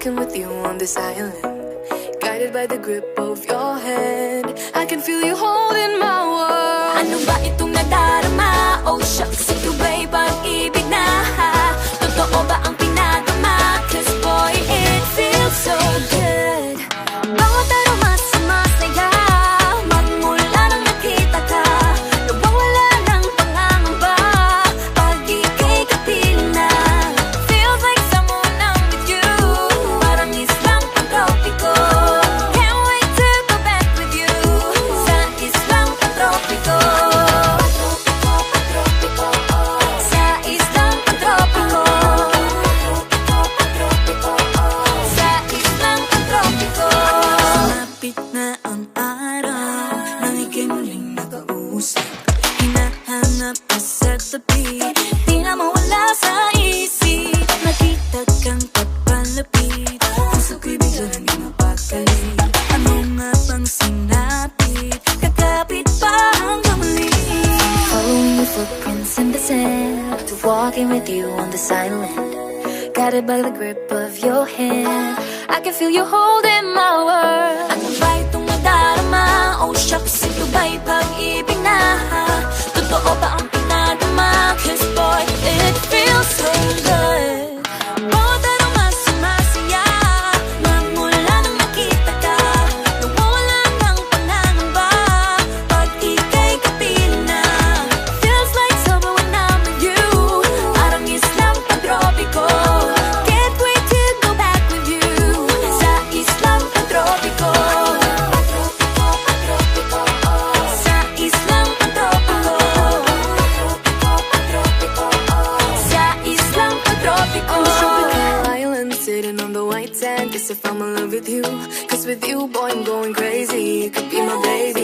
walking with you on this island, guided by the grip of your hand. I can feel you holding my world. Ano ba itong nadarama? Oh shucks, ito ba'y pag-ibig na? Totoo ba ang pinadama? Cause boy, it feels so good. Bawat aroma sumasaya, magmula nang nakita ka. Nawawala ng pangangamba pag ika'y kapiling na. Feels like someone I'm with you, parang islang pantropiko. Can't wait to go back with you sa islang pantropiko. Sa islang pantropiko. Sa islang pantropiko. Sumapit na ang araw nang ika'y muling nakausap. Hinahanap ka sa tabi, di na mawala sa isip. Nakita kang papalapit, puso ko'y bigla naging mapakali. Ano nga bang sinapit, kakapit pa hanggang muli. Following your footprints in the sand, to walking with you on this island, guided by the grip of your hand. I can feel you holding my world. Ano ba itong nadarama? Oh shucks, ito ba'y pag-ibig na? Totoo ba ang pinadama? Cause boy, it feels so good. Bawat aroma sumasaya, magmula nang nakita ka. Nawawala ng pangangamba pag ika'y kapiling na. Feels like summer when I'm with you, parang islang pantropiko. Can't wait to go back with you sa islang pantropiko. Sa islang pantropiko. Sa islang pantropiko. On the tropical island, sitting on the white sand. Guess if I'm in love with you, cause with you, boy, I'm going crazy. You could be my baby.